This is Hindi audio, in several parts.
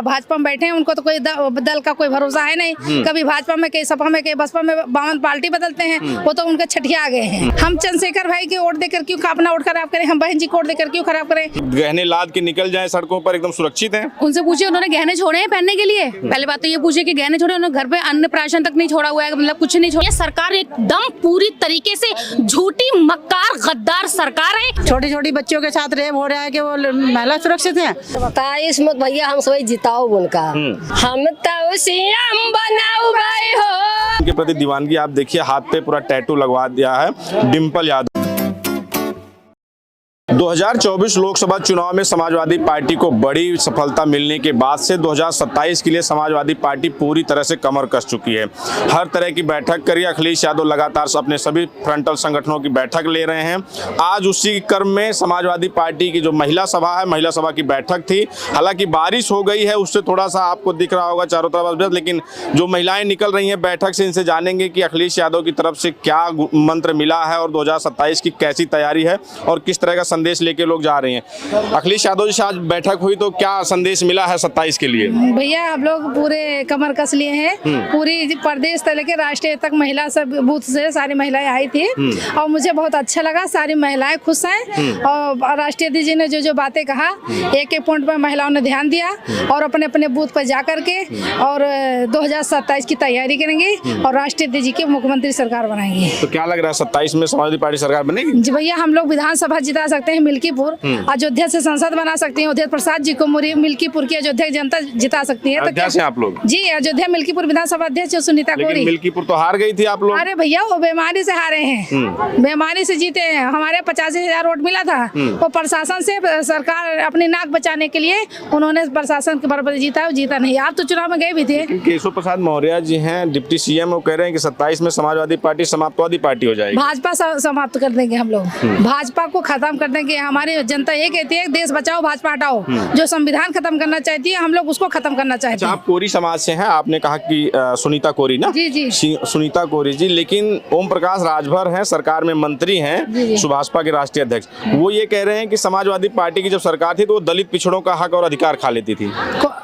भाजपा में बैठे हैं, उनको तो कोई दल का कोई भरोसा है नहीं। कभी भाजपा में, कहीं सपा में, कहीं बसपा में, बावन पार्टी बदलते हैं, वो तो उनके छठिया आ गए हैं। हम चंद्रशेखर भाई की वोट देकर क्यों अपना वोट खराब करें? हम बहन जी को वोट देकर क्यों खराब करें? गहने लाद के निकल जाए सड़कों पर, एकदम सुरक्षित हैं। उनसे पूछिए उन्होंने गहने छोड़े हैं पहनने के लिए? पहले बात तो ये पूछिए कि गहने छोड़े, उन्होंने घर पे अन्न प्राशन तक नहीं छोड़ा हुआ है, मतलब कुछ नहीं छोड़ा। ये सरकार एकदम पूरी तरीके से झूठी मक्कार गद्दार सरकार है। छोटी छोटी बच्चियों के साथ रेप हो रहा है कि वो महिला सुरक्षित है? 27 मत भैया हम सब जिताओ उनका, हम तो सीएम बनाओ भाई हो। उनके प्रति दीवानगी आप देखिए, हाथ पे पूरा टैटू लगवा दिया है डिम्पल यादव। 2024 लोकसभा चुनाव में समाजवादी पार्टी को बड़ी सफलता मिलने के बाद से 2027 के लिए समाजवादी पार्टी पूरी तरह से कमर कस चुकी है। हर तरह की बैठक करी अखिलेश यादव लगातार अपने सभी फ्रंटल संगठनों की बैठक ले रहे हैं। आज उसी क्रम में समाजवादी पार्टी की जो महिला सभा है, महिला सभा की बैठक थी। हालांकि बारिश हो गई है, उससे थोड़ा सा आपको दिख रहा होगा चारों तरफ, लेकिन जो महिलाएं निकल रही हैं बैठक से, इनसे जानेंगे कि अखिलेश यादव की तरफ से क्या मंत्र मिला है और 2027 की कैसी तैयारी है और किस तरह का संदेश लेके लोग जा रहे हैं। अखिलेश यादव जी से आज बैठक हुई तो क्या संदेश मिला है 27 के लिए? भैया हम लोग पूरे कमर कस लिए हैं, पूरी प्रदेश से लेकर राष्ट्रीय तक महिला सब बूथ से सारी महिलाएं आई थी और मुझे बहुत अच्छा लगा। सारी महिलाएं खुश हैं और राष्ट्रीय अध्यक्ष जी ने जो जो बातें कहा, एक एक पॉइंट पर महिलाओं ने ध्यान दिया और अपने अपने बूथ पर जा करके और 2027 की तैयारी करेंगे और राष्ट्रीय अध्यक्ष जी की मुख्यमंत्री सरकार बनाएंगे। तो क्या लग रहा है 27 में समाजवादी पार्टी सरकार बनेगी? जी भैया, हम लोग विधानसभा जिता सकते हैं मिल्कीपुर, अयोध्या से संसद बना सकती है। अयोध्या प्रसाद जी को मिल्कीपुर की अयोध्या जनता जिता सकती है। तो क्या से आप लोग? जी, अयोध्या मिल्कीपुर विधानसभा अध्यक्ष सुनीता कोरी। मिल्कीपुर तो हार गई थी आप लोग। अरे भैया वो बीमारी से हारे हैं, बीमारी से जीते हैं। हमारे 85,000 वोट मिला था, वो प्रशासन से सरकार अपनी नाक बचाने के लिए उन्होंने प्रशासन के बराबर जीता नहीं। आप तो चुनाव में गए भी थे। केशव प्रसाद मौर्य जी हैं डिप्टी सीएम, वो कह रहे हैं कि 27 में समाजवादी पार्टी समाजवादी पार्टी हो जाएगी। भाजपा समाप्त कर देंगे हम लोग, भाजपा को खत्म कर देंगे। हमारी जनता ये कहती है देश बचाओ भाजपा हटाओ। जो संविधान खत्म करना चाहती है हम लोग उसको खत्म करना चाहते हैं। आप कोरी समाज से हैं, आपने कहा कि सुनीता कोरी ना? जी जी, सुनीता कोरी जी। लेकिन ओम प्रकाश राजभर हैं, सरकार में मंत्री हैं, सुभाषपा के राष्ट्रीय अध्यक्ष, वो ये कह रहे हैं कि समाजवादी पार्टी की जब सरकार थी तो वो दलित पिछड़ों का हक और अधिकार खा लेती थी।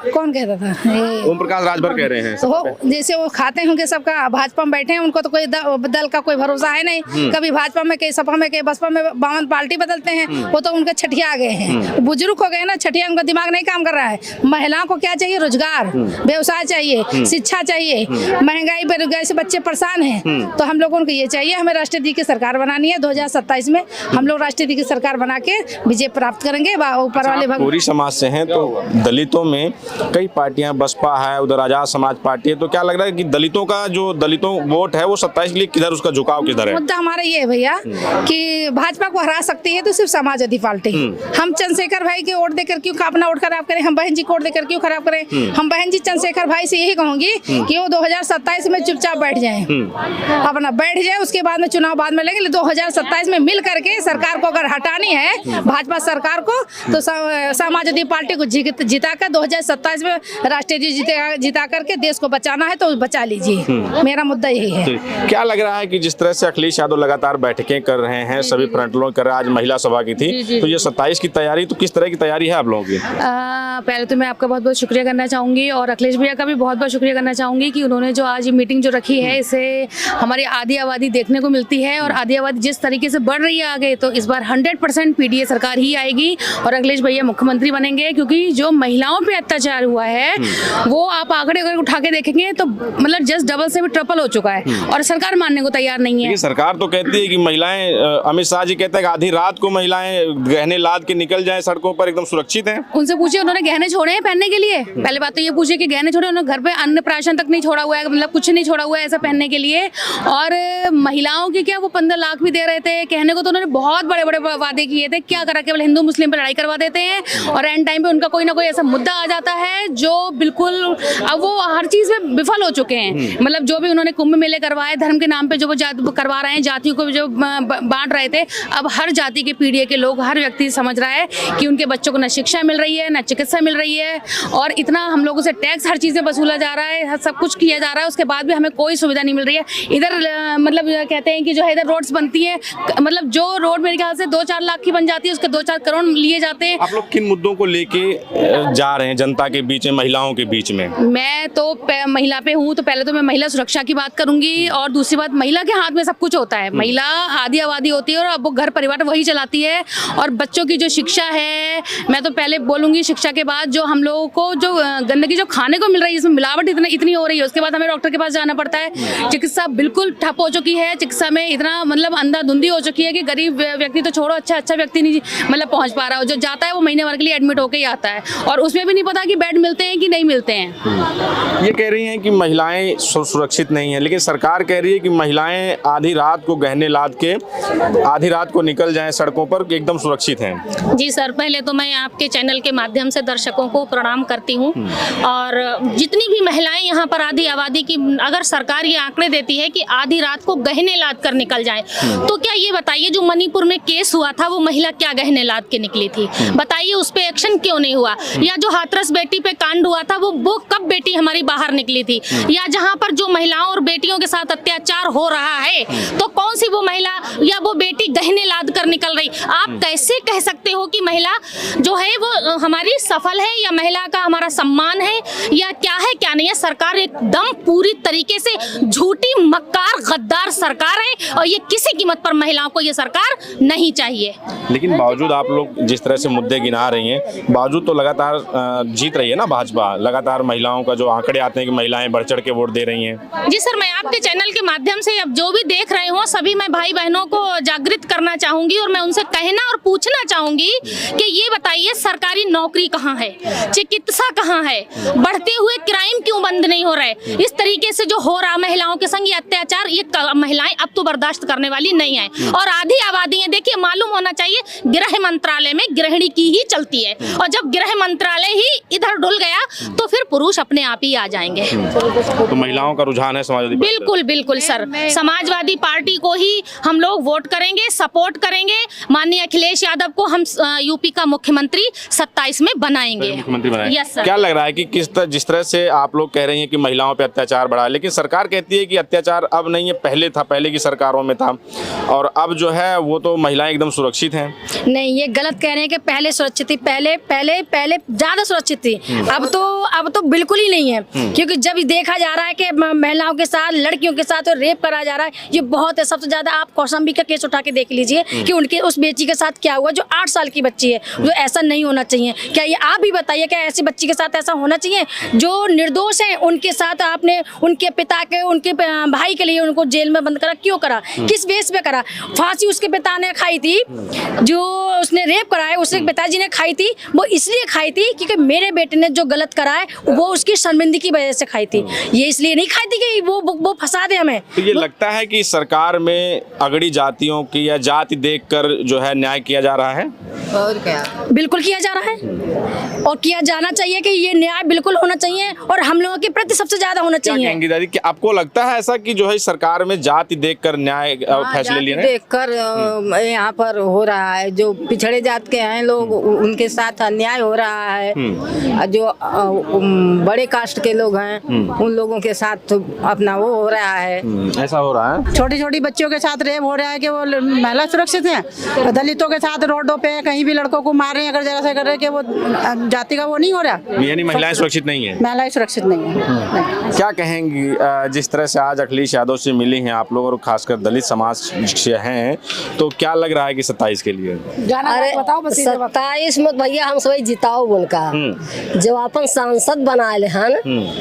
कौन कहता था? ओम प्रकाश राजभर कह रहे हैं। तो जैसे वो खाते होंगे सबका, भाजपा में बैठे हैं, उनको तो कोई दल का कोई भरोसा है नहीं। कभी भाजपा में, कहीं सपा में, कहीं बसपा में, 52 पार्टी बदलते हैं, वो तो उनके छठिया आ गए हैं। बुजुर्ग हो गए ना, छठिया, उनका दिमाग नहीं काम कर रहा है। महिलाओं को क्या चाहिए? रोजगार, व्यवसाय चाहिए, शिक्षा चाहिए। महंगाई बेरोजगारी से बच्चे परेशान हैं, तो हम लोगों को ये चाहिए, हमें राष्ट्रीय दी की सरकार बनानी है। 2027 में हम लोग राष्ट्रीय दी की सरकार बना के विजय प्राप्त करेंगे। ऊपर वाले पूरी समाज से हैं, तो दलितों में कई पार्टियां, बसपा है, उधर आजाद समाज पार्टी है, तो क्या लग रहा है कि दलितों का जो दलितों वोट है वो 27 के लिए किधर, उसका झुकाव किधर है? मुद्दा हमारा ये है भैया कि भाजपा को हरा सकती है तो सिर्फ समाजवादी पार्टी। हम चंद्रशेखर भाई के वोट देकर क्यों अपना वोट खराब करें? हम बहन जी को वोट देकर क्यों खराब करें? हम बहन जी चंद्रशेखर भाई से यही कहूंगी कि वो 2027 में चुपचाप बैठ जाएं, अपना बैठ जाए, उसके बाद में चुनाव बाद में लेंगे। 2027 में मिल करके सरकार को अगर हटानी है, भाजपा सरकार को, तो समाजवादी पार्टी को जिता कर 2027 में राष्ट्रीय जिता करके देश को बचाना है तो बचा लीजिए। मेरा मुद्दा यही है। क्या लग रहा है कि जिस तरह से अखिलेश यादव लगातार बैठकें कर रहे हैं, सभी फ्रंटलों कर रहे हैं, आज महिला सभा की थी, तो ये 27 की तैयारी, तो किस तरह की तैयारी है आप लोगों की? पहले तो मैं आपका बहुत बहुत शुक्रिया करना चाहूँगी और अखिलेश भैया का भी बहुत बहुत शुक्रिया करना चाहूँगी कि उन्होंने जो आज मीटिंग जो रखी है, इससे हमारी आधी आबादी देखने को मिलती है और आधी आबादी जिस तरीके से बढ़ रही है आगे, तो इस बार 100% पीडीए सरकार ही आएगी और अखिलेश भैया मुख्यमंत्री बनेंगे। क्योंकि जो महिलाओं पे अत्याचार हुआ है वो आप आंकड़े अगर उठा के देखेंगे तो मतलब जस्ट डबल से भी ट्रिपल हो चुका है और सरकार मानने को तैयार नहीं है। सरकार तो कहती है कि महिलाएं, अमित शाह जी कहते हैं कि आधी रात को महिलाएं गहने लाद के निकल जाए सड़कों पर, एकदम सुरक्षित हैं। उनसे पूछिए उन्होंने गहने छोड़े हैं पहनने के लिए? पहले बात तो ये पूछिए कि गहने छोड़े, उन्होंने घर पे अन्न प्राशन तक नहीं छोड़ा हुआ है, मतलब कुछ नहीं छोड़ा हुआ है ऐसा पहनने के लिए। और महिलाओं की क्या वो 15 लाख भी दे रहे थे कहने को, तो उन्होंने बहुत बड़े बड़े वादे किए थे। क्या करा, केवल हिंदू मुस्लिम पर लड़ाई करवा देते हैं और एंड टाइम पे उनका कोई ना कोई ऐसा मुद्दा आ जाता है जो बिल्कुल, अब वो हर चीज में विफल हो चुके हैं। मतलब जो भी उन्होंने कुंभ मेले करवाए, धर्म के नाम पे जो वो करवा रहे हैं, जातियों को जो बांट रहे थे, अब हर जाति के पीढ़ी मीडिया के लोग, हर व्यक्ति समझ रहा है कि उनके बच्चों को न शिक्षा मिल रही है, न चिकित्सा मिल रही है, और इतना हम लोगों से टैक्स हर चीज़ में वसूला जा रहा है, सब कुछ किया जा रहा है, उसके बाद भी हमें कोई सुविधा नहीं मिल रही है। इधर मतलब कहते हैं कि जो है इधर रोड्स बनती है, मतलब जो रोड मेरे ख्याल से 2-4 लाख की बन जाती है, उसके 2-4 करोड़ लिए जाते हैं। आप लोग किन मुद्दों को लेके जा रहे हैं जनता के बीच में, महिलाओं के बीच में? मैं तो महिला पे हूँ, तो पहले तो मैं महिला सुरक्षा की बात करूंगी, और दूसरी बात, महिला के हाथ में सब कुछ होता है। महिला आधी आबादी होती है और अब वो घर परिवार वही चलाती है, और बच्चों की जो शिक्षा है, मैं तो पहले बोलूंगी शिक्षा के बाद जो हम लोगों को जो गंदगी जो खाने को मिल रही है, इसमें मिलावट इतनी हो रही है, उसके बाद हमें डॉक्टर के पास जाना पड़ता है। चिकित्सा बिल्कुल ठप हो चुकी है, चिकित्सा में इतना मतलब अंधाधुंधी हो चुकी है कि गरीब व्यक्ति तो छोड़ो, अच्छा व्यक्ति नहीं मतलब पहुंच पा रहा हो। जो जाता है वो महीने भर के लिए एडमिट होकर ही आता है, और उसमें भी नहीं पता कि बेड मिलते हैं कि नहीं मिलते हैं। ये कह रही हैं कि महिलाएं सुरक्षित नहीं हैं, लेकिन सरकार कह रही है कि महिलाएं आधी रात को गहने लाद के आधी रात को निकल जाएं सड़कों पर कि एकदम सुरक्षित हैं। जी सर, पहले तो मैं आपके चैनल के माध्यम से दर्शकों को प्रणाम करती हूँ, और जितनी भी महिलाएं यहाँ पर आधी आबादी की, अगर सरकार ये आंकड़े देती है कि आधी रात को गहने लाद कर निकल जाए, तो क्या ये बताइए जो मणिपुर में केस हुआ था वो महिला क्या गहने लाद के निकली थी? बताइए उस पे एक्शन क्यों नहीं हुआ? या जो हाथरस बेटी पे कांड हुआ था वो कब बेटी हमारी बाहर निकली थी? या जहाँ पर जो महिलाओं और बेटियों के साथ अत्याचार हो रहा है, तो कौन सी वो महिला या वो बेटी गहने लाद कर निकल रही? आप कैसे कह सकते हो कि महिला जो है वो हमारी सफल है, या महिला का हमारा सम्मान है, या क्या है क्या नहीं है? सरकार एकदम पूरी तरीके से झूठी, मक्कार, गद्दार सरकार है, और ये किसी कीमत पर महिलाओं को ये सरकार नहीं चाहिए। लेकिन बावजूद आप लोग जिस तरह से मुद्दे गिना रही हैं, बावजूद तो लगातार जीत रही है ना भाजपा, लगातार महिलाओं का जो आंकड़े आते हैं कि महिलाएं बढ़ चढ़ के वोट दे रही हैं। जी सर, मैं आपके चैनल के माध्यम से अब जो भी देख रहे हो सभी मैं भाई बहनों को जागृत करना चाहूंगी, और मैं उनसे कहना और पूछना चाहूंगी कि ये बताइए सरकारी नौकरी कहाँ है, चिकित्सा कहाँ है, बढ़ते हुए क्राइम क्यों बंद नहीं हो रहे? इस तरीके से जो हो रहा महिलाओं के संग ये अत्याचार, ये महिलाएं अब तो बर्दाश्त करने वाली नहीं है। और आधी आबादी है, देखिए मालूम होना चाहिए गृह मंत्रालय में गृहिणी की ही चलती है, और जब गृह मंत्रालय ही इधर डुल गया तो फिर पुरुष अपने आप ही आ जाएंगे। तो महिलाओं का रुझान है समाजवादी? बिल्कुल बिल्कुल सर, समाजवादी पार्टी को ही हम लोग वोट करेंगे, सपोर्ट करेंगे। माननीय अखिलेश यादव को हम यूपी का मुख्यमंत्री 27 में बनाएंगे। मुख्यमंत्री बनाएंगे। Yes sir. क्या लग रहा है कि जिस तरह से आप लोग कह रही हैं कि महिलाओं पे अत्याचार बढ़ा, लेकिन सरकार कहती है कि अत्याचार अब नहीं है, पहले था, पहले की सरकारों में था, और अब जो है वो तो महिलाएं एकदम सुरक्षित हैं। नहीं, ये गलत कह रहे हैं कि पहले सुरक्षित थी, पहले ज्यादा सुरक्षित थी। अब तो बिल्कुल ही नहीं है, क्योंकि जब देखा जा रहा है कि महिलाओं के साथ, लड़कियों के साथ रेप करा जा रहा है, ये बहुत है। सबसे ज्यादा आप कौशाम्बी का केस उठा के देख लीजिए कि उनके उस बेटी के साथ क्या हुआ, जो 8 साल की बच्ची है, जो ऐसा नहीं होना चाहिए। क्या ये आप भी बताइए, क्या ऐसी बच्ची के साथ ऐसा होना चाहिए? जो निर्दोष है उनके साथ आपने उनके पिता के, उनके भाई के लिए उनको जेल में बंद करा, क्यों करा? किस बेस पे करा? फांसी उसके पिता ने खाई थी, जो उसने रेप करा है उसके पिताजी ने खाई थी, वो इसलिए खाई थी क्योंकि मेरे बेटे ने जो गलत करा है वो उसकी शर्मिंदगी की वजह से खाई थी। ये इसलिए नहीं खाई थी कि वो फंसा दे हमें। तो ये लगता है कि सरकार में अगड़ी जातियों की या जाति देखकर जो है न्याय किया जा रहा है? और क्या, बिल्कुल किया जा रहा है, और किया जाना चाहिए कि ये न्याय बिल्कुल होना चाहिए, और हम लोगों के प्रति सबसे ज्यादा होना चाहिए। क्या कहेंगी दादी, कि आपको लगता है ऐसा कि जो है सरकार में जाति देखकर न्याय फैसले लिए? देखकर यहाँ पर हो रहा है, जो पिछड़े जात के हैं लोग उनके साथ अन्याय हो रहा है, जो बड़े कास्ट के लोग हैं उन लोगों के साथ अपना वो हो रहा है। ऐसा हो रहा है, छोटी छोटी बच्चियों के साथ रेप हो रहा है कि वो महिला सुरक्षित है। दलितों के साथ रोडों पे कहीं भी लड़कों को मार रहे हैं, अगर जगह से कर रहे हैं कि वो जाति का वो नहीं हो रहा, यानी महिलाएं सुरक्षित नहीं है? महिलाएं सुरक्षित नहीं है। क्या कहेंगी जिस तरह से आज अखिलेश यादव से मिली हैं आप लोग, और खासकर दलित समाज से हैं, तो क्या लग रहा है कि 27 के लिए? अरे 27 में भैया हम सब जिताओ उनका, जो अपन सांसद बनाए हन,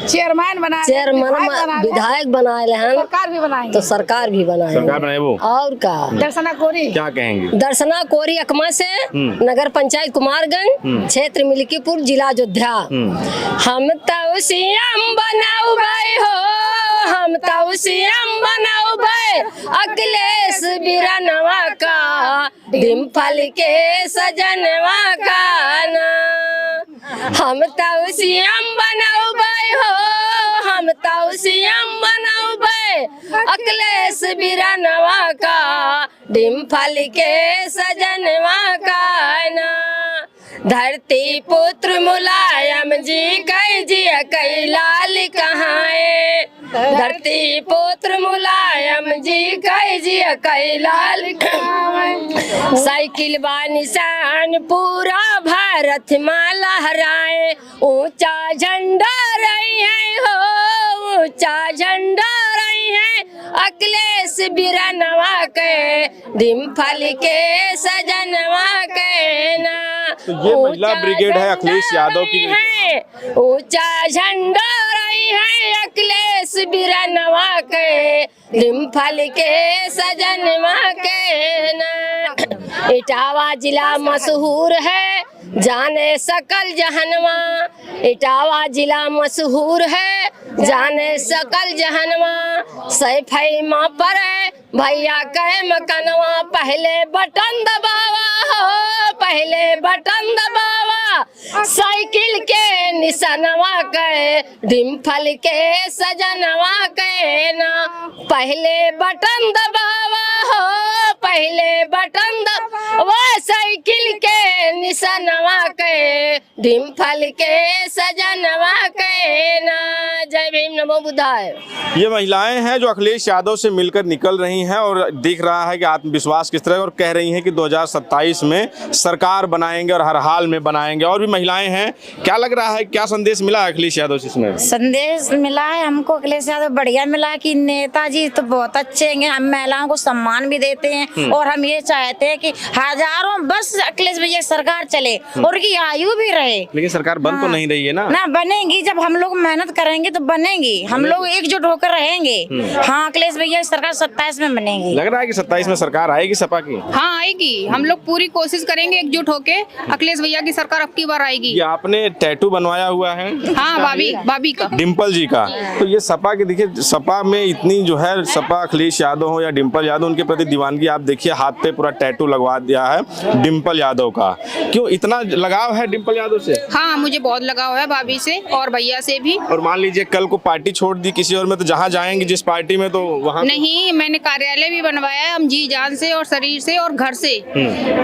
चेयरमैन विधायक बनाए हन, सरकार भी बनाएंगे, तो सरकार भी बनाए वो। और का दर्शना कोरी, क्या कहेंगी? दर्शना कोरी अकमा से, नगर पंचायत कुमारगंज, क्षेत्र मिल्कीपुर, जिला अयोध्या। हम तो सीएम बनाऊ भाई हो, हम तो सीएम बनाऊ भाई, अखिलेश बिरनवा का, डिम्पल के सजनवा का ना। हम तो सीएम बनाऊ भाई हो, हम तो सीएम बनाऊ भाई, अखिलेश बिरनवा का, डिम्पल के सजनवा का ना धरती पुत्र मुलायम जी कई जी कई लाल कहाए धरती पुत्र मुलायम जी कई जी कई लाल कहाए साइकिल बा निशान पूरा भारत माँ लहराए ऊंचा झंडा रही है हो ऊंचा झंडा रही है अखिलेश बिरनवा के डिम्पल के सजनवा के ना तो ये महिला ब्रिगेड है अखिलेश यादव की। ऊंचा झंडा रही है अखिलेश बिरनवा के डिम्पल के सजनवा के ना इटावा जिला मशहूर है जाने सकल जहनवा इटावा जिला मशहूर है जाने सकल जहनवा सैफई माँ पर भैया कहे मकनवा पहले बटन दबावा हो पहले बटन दबावा साइकिल के निशानवा के डिम्पल के सजनवा के ना पहले बटन दबावा हो पहले बटन दबावा साइकिल के निशानवा के डिम्पल के सजनवा के ना। जय भीम नमो बुद्धाय। ये महिलाएं हैं जो अखिलेश यादव से मिलकर निकल रही हैं और दिख रहा है कि आत्मविश्वास किस तरह, और कह रही हैं कि 2027 में सरकार बनाएंगे और हर हाल में बनाएंगे। और भी महिलाएं हैं, क्या लग रहा है, क्या संदेश मिला है अखिलेश यादव से इसमें? संदेश मिला है हमको अखिलेश यादव बढ़िया मिला कि नेताजी तो बहुत अच्छे हैं, हम महिलाओं को सम्मान भी देते हैं और हम ये चाहते हैं कि हजारों बस अखिलेश भैया सरकार चले और उनकी आयु भी रहे। लेकिन सरकार बन तो नहीं रही है ना बनेगी, जब हम लोग मेहनत करेंगे तो बनेगी, हम लोग एकजुट होकर रहेंगे। हाँ अखिलेश भैया सरकार 27 में बनेगी। लग रहा है कि 27 में सरकार आएगी सपा की? हाँ आएगी, हम लोग पूरी कोशिश करेंगे एकजुट होके, अखिलेश भैया की सरकार अब की बार आएगी। ये आपने टैटू बनवाया हुआ है? हाँ भाभी का, डिम्पल जी का। तो ये सपा के देखिए, सपा में इतनी जो है, सपा अखिलेश यादव हो या डिम्पल यादव, उनके प्रति दीवानगी आप देखिए, हाथ पे पूरा टैटू लगवा दिया है डिम्पल यादव का। क्यों इतना लगाव है डिम्पल यादव से? हाँ मुझे बहुत लगाव है भाभी से और भैया से भी। और मान लीजिए कल को पार्टी छोड़ दी किसी और में, तो जहाँ जाएंगे जिस पार्टी में, तो वहाँ नहीं, मैंने कार्यालय भी बनवाया है, हम जी जान से और शरीर से और घर से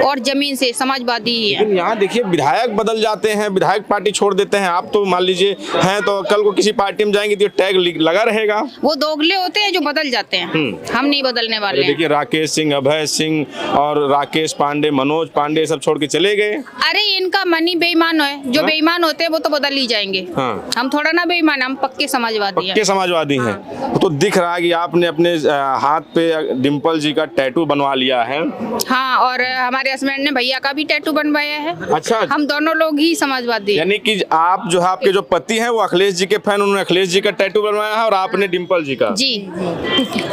और जमीन से समाजवादी ही है। लेकिन यहाँ देखिए विधायक बदल जाते हैं, विधायक पार्टी छोड़ देते हैं। आप तो मान लीजिए हैं, तो कल को किसी पार्टी में जाएंगे तो टैग लगा रहेगा। वो दोगले होते हैं जो बदल जाते हैं, हम नहीं बदलने वाले। देखिए राकेश सिंह, अभय सिंह और राकेश पांडे, मनोज पांडे सब छोड़ के चले गए। अरे इनका मन ही बेईमान है, जो बेईमान होते हैं वो तो बदल ही जाएंगे। हम थोड़ा ना बेईमान, हम पक्के समाजवादी हैं। पक्के समाजवादी हैं। तो दिख रहा है कि आपने अपने हाथ पे डिम्पल जी का टैटू बनवा लिया है। हाँ, और हमारे हस्बैंड ने भैया का भी टैटू बनवाया है। अच्छा, हम दोनों लोग ही समाजवादी। यानी कि आप जो है, आपके जो पति हैं वो अखिलेश जी के फैन, उन्होंने अखिलेश जी का टैटू बनवाया है और आपने डिम्पल जी का। जी,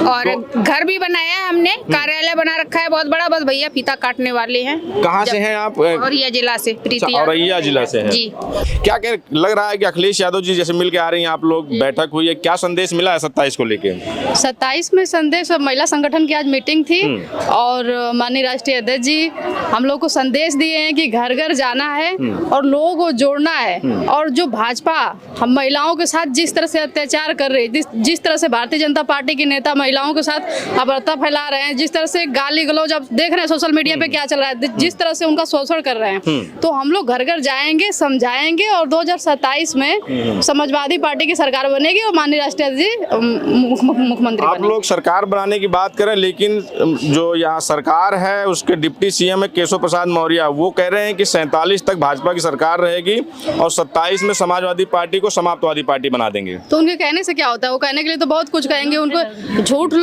और घर भी बनाया है हमने, कार्यालय बना रखा है बहुत बड़ा, बस भैया फीता काटने वाले हैं। कहाँ से हैं आप? औरैया जिला से। प्रीति औरैया जिला से है जी। क्या लग रहा है कि अखिलेश यादव जी जैसे मिल के आ रही हैं, आप लोग बैठक हुई है, क्या संदेश मिला है 27 को लेके? 27 में संदेश, महिला संगठन की आज मीटिंग थी और माननीय राष्ट्रीय अध्यक्ष जी हम लोग को संदेश दिए हैं कि घर घर जाना है और लोगों को जोड़ना है। और जो भाजपा हम महिलाओं के साथ जिस तरह से अत्याचार कर रही है, जिस तरह से भारतीय जनता पार्टी के नेता महिलाओं के साथ अभद्रता फैला रहे हैं, जिस तरह से गाली गलौज, अब देख रहे हैं सोशल मीडिया पे क्या चल रहा है, जिस तरह से उनका शोषण कर रहे हैं, तो हम लोग घर घर जाएंगे, समझाएंगे और 2027 में समाजवादी पार्टी की सरकार बनेगी और माननीय राष्ट्रीय जी मुख्यमंत्री। आप लोग सरकार बनाने की बात करें, लेकिन जो यहाँ सरकार है उसके डिप्टी सीएम है केशव प्रसाद मौर्य, वो कह रहे हैं कि 47 तक भाजपा की सरकार रहेगी और 27 में समाजवादी पार्टी को समाप्तवादी पार्टी बना देंगे। तो उनके कहने से क्या होता है? वो कहने के लिए तो बहुत कुछ कहेंगे, उनको झूठ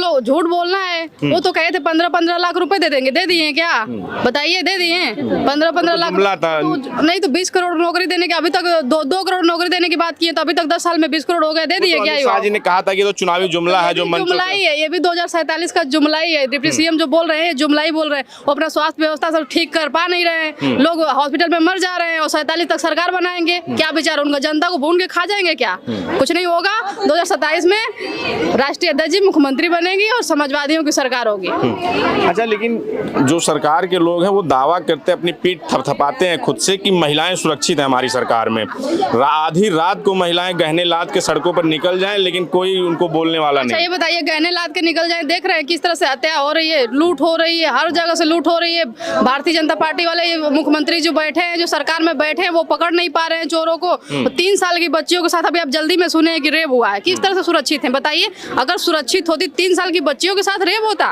बोलना है। वो तो कहे थे 15-15 लाख रुपए दे देंगे, दे दिए क्या? बताइए, दे दिए 15-15 लाख? नहीं तो 20 करोड़ नौकरी देने के, अभी तक 2 करोड़ नौकरी देने की बात की है, तो अभी तक 10 साल में 20 करोड़ हो गए, दे दिए क्या? शाह जी ने कहा था कि तो चुनावी जुमला है, जो जुमला ही है, ये भी 2047 का जुमला ही है। डिप्टी सीएम जो बोल रहे हैं जुमला ही बोल रहे हैं। वो अपना स्वास्थ्य व्यवस्था सब ठीक कर पा नहीं रहे हैं, लोग हॉस्पिटल में मर जा रहे हैं और 47 तक सरकार बनाएंगे क्या? बेचारा उनका जनता को भून के खा जाएंगे क्या? कुछ नहीं होगा। 2027 में राष्ट्रीय अध्यक्ष जी मुख्यमंत्री बनेगी और समाजवादियों की सरकार होगी। अच्छा, लेकिन जो सरकार के लोग हैं वो दावा करते हैं, अपनी पीठ थपथपाते हैं खुद से कि महिलाएं सुरक्षित हैं हमारी सरकार में। आधी रात को महिलाएं गहने लाद के सड़क सड़कों पर निकल जाएं, लेकिन कोई उनको बोलने वाला अच्छा नहीं। ये बताइए, गहने लाद के निकल जाए, देख रहे हैं किस तरह से हत्या हो रही है, लूट हो रही है, हर जगह से लूट हो रही है। भारतीय जनता पार्टी वाले ये मुख्यमंत्री जो बैठे हैं, जो सरकार में बैठे हैं, वो पकड़ नहीं पा रहे हैं चोरों को। 3 साल की बच्चियों के साथ अभी आप जल्दी में सुने कि रेप हुआ है। किस तरह से सुरक्षित है बताइए? अगर सुरक्षित होती 3 साल की बच्चियों के साथ रेप होता।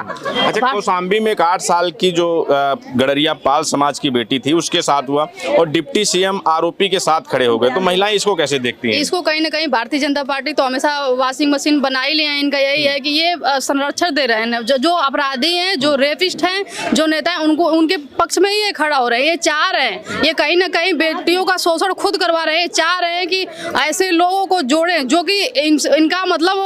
अच्छा, कौशाम्बी में एक 8 साल की जो गडरिया पाल समाज की बेटी थी उसके साथ हुआ और डिप्टी सीएम आरोपी के साथ खड़े हो गए, तो महिलाएं इसको कैसे देखती हैं? इसको कहीं ना कहीं भारतीय जनता पार्टी तो हमेशा वॉशिंग मशीन बना ही लिए हैं। इनका यही है कि ये संरक्षण दे रहे हैं, जो अपराधी हैं, जो रेपिस्ट हैं, जो नेता हैं, उनको उनके पक्ष में ही ये खड़ा हो रहे हैं। ये चाह रहे हैं, ये कहीं ना कहीं बेटियों का शोषण खुद करवा रहे हैं। चाह रहे हैं कि ऐसे लोगों को जोड़ें जो कि इनका मतलब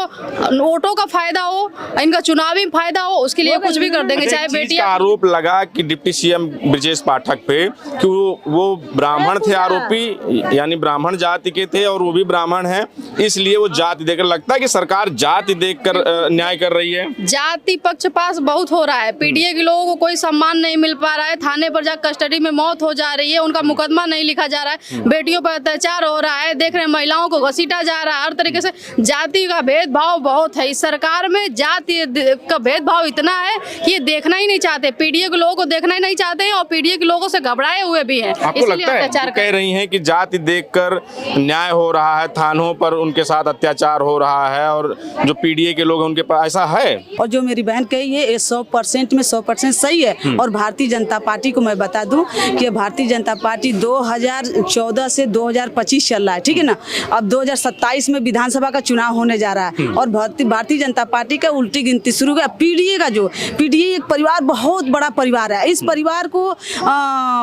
वोटों का फायदा हो, इनका चुनावी फायदा हो, उसके लिए कुछ भी कर देंगे। अच्छा, चाहे एक चीज बेटियां का आरोप लगा कि डिप्टी सीएम ब्रजेश पाठक पे कि वो ब्राह्मण थे आरोपी, यानी ब्राह्मण जाति के थे और वो भी ब्राह्मण हैं, इसलिए वो जाति देकर, लगता है कि सरकार जाति देखकर न्याय कर रही है। जाति पक्षपात बहुत हो रहा है। पीडीए के लोगों को कोई सम्मान नहीं मिल पा रहा है, थाने पर जाकर कस्टडी में मौत हो जा रही है, उनका मुकदमा नहीं लिखा जा रहा है, बेटियों पर अत्याचार हो रहा है, देख रहे हैं महिलाओं को घसीटा जा रहा है। हर तरीके से जाति का भेदभाव बहुत है। इस सरकार में जाति का भेदभाव इतना है कि ये देखना ही नहीं चाहते। पीडीए के लोगों को देखना ही नहीं चाहते हैं और पीडीए के लोगों से घबराए हुए भी हैं। आपको लगता है अत्याचार कह रही हैं कि जाति देखकर न्याय हो रहा है, थानों पर उनके साथ अत्याचार हो रहा है और जो पीडीए के लोग हैं उनके पास ऐसा है? और जो मेरी बहन कही है ये 100% में 100% सही है। और भारतीय जनता पार्टी को मैं बता दूं कि भारतीय जनता पार्टी 2014 से 2025 चल रहा है, ठीक है ना। अब 2027 में विधानसभा का चुनाव होने जा रहा है और भारतीय जनता पार्टी का उल्टी गिनती शुरू है। पीडीए का जो पीडीए एक परिवार बहुत बड़ा परिवार है। इस परिवार को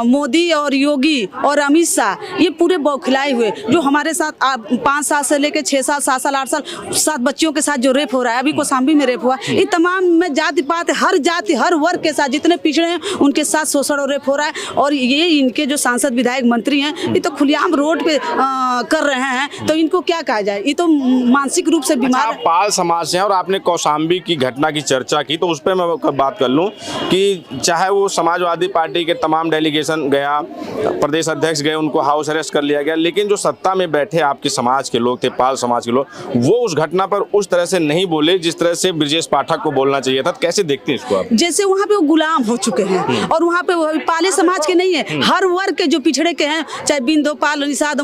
मोदी और योगी और अमित शाह ये पूरे बौखलाए हुए, जो हमारे साथ 5 साल से लेकर 6 साल 7 साल 8 साल 7 बच्चियों के साथ जो रेप हो रहा है, अभी कौशाम्बी में रेप हुआ, ये तमाम में जाति पात हर जाति हर वर्ग के साथ जितने पिछड़े हैं उनके साथ शोषण और रेप हो रहा है। और ये इनके जो सांसद विधायक मंत्री हैं ये तो खुलेआम रोड पे कर रहे हैं, तो इनको क्या कहा जाए? ये तो मानसिक रूप से बीमार। आप पाल समाज से हैं और आपने कौशाम्बी की घटना की चर्चा की, तो उस पर मैं बात कर लूं कि चाहे वो समाजवादी पार्टी के तमाम डेलीगेशन गया, प्रदेश अध्यक्ष गए, उनको हाउस अरेस्ट कर लिया गया, लेकिन जो सत्ता में बैठे आपके समाज के लोग थे, पाल समाज के लोग, वो उस घटना पर उस तरह से नहीं बोले जिस तरह से ब्रजेश पाठक को बोलना चाहिए था। कैसे देखते हैं इसको आप? जैसे वहाँ पे वो गुलाम हो चुके हैं और वहाँ पे वो पाले समाज के नहीं है, हर वर्ग के जो पिछड़े के हैं, चाहे बिंदो पाल निषाद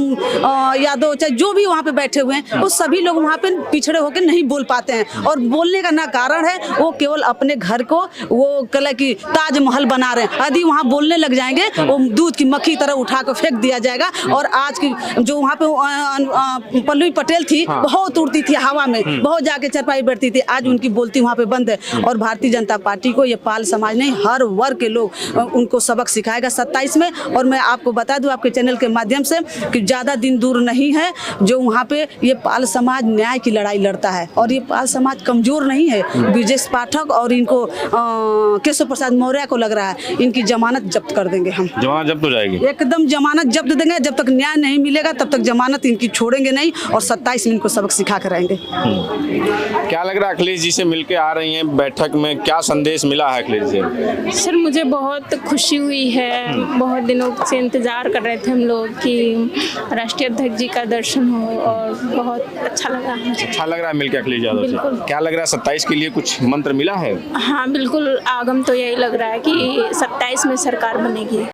यादव, चाहे जो भी वहाँ पे बैठे हुए हैं, वो सभी लोग वहाँ पे पिछड़े होकर नहीं बोल पाते हैं। और बोलने का ना कारण है, वो केवल अपने घर को वो कल की ताजमहल बना रहे हैं। यदि वहाँ बोलने लग जाएंगे वो दूध की मक्खी तरह उठा कर फेंक दिया जाएगा। और आज की जो वहाँ पे पल्लवी पटेल थी, बहुत उड़ती थी हवा में, बहुत जाके चरपाई बैठती थी, आज उनकी बोलती वहाँ पे बंद है। और भारतीय जनता पार्टी को ये पाल समाज नहीं, हर वर्ग के लोग उनको सबक सिखाएगा 27 में। और मैं आपको बता दूं आपके चैनल के माध्यम से कि ज़्यादा दिन दूर नहीं है जो वहाँ पे ये पाल समाज न्याय की लड़ाई लड़ता है। और ये पाल समाज कमजोर नहीं है। ब्रजेश पाठक और इनको केशव प्रसाद मौर्य को लग रहा है इनकी जमानत जब्त कर देंगे हम। जमानत जब्त हो जाएगी? एकदम जमानत जब्त देंगे। जब तक न्याय नहीं मिलेगा तब तक जमानत इनकी छोड़ेंगे नहीं और 27 में इनको सबक सिखा कर आएंगे। क्या लग रहा है अखिलेश जी से मिलके आ रही हैं बैठक में, क्या संदेश मिला है अखिलेश जी? सर मुझे बहुत खुशी हुई है, बहुत दिनों से इंतज़ार कर रहे थे हम लोग कि राष्ट्रीय अध्यक्ष जी का दर्शन हो और बहुत अच्छा लगा। अच्छा लग रहा है मिलके अखिलेश यादव से? क्या लग रहा है 27 के लिए कुछ मंत्र मिला है? हाँ बिल्कुल, आगम तो यही लग रहा है कि 27 में सरकार बनेगी।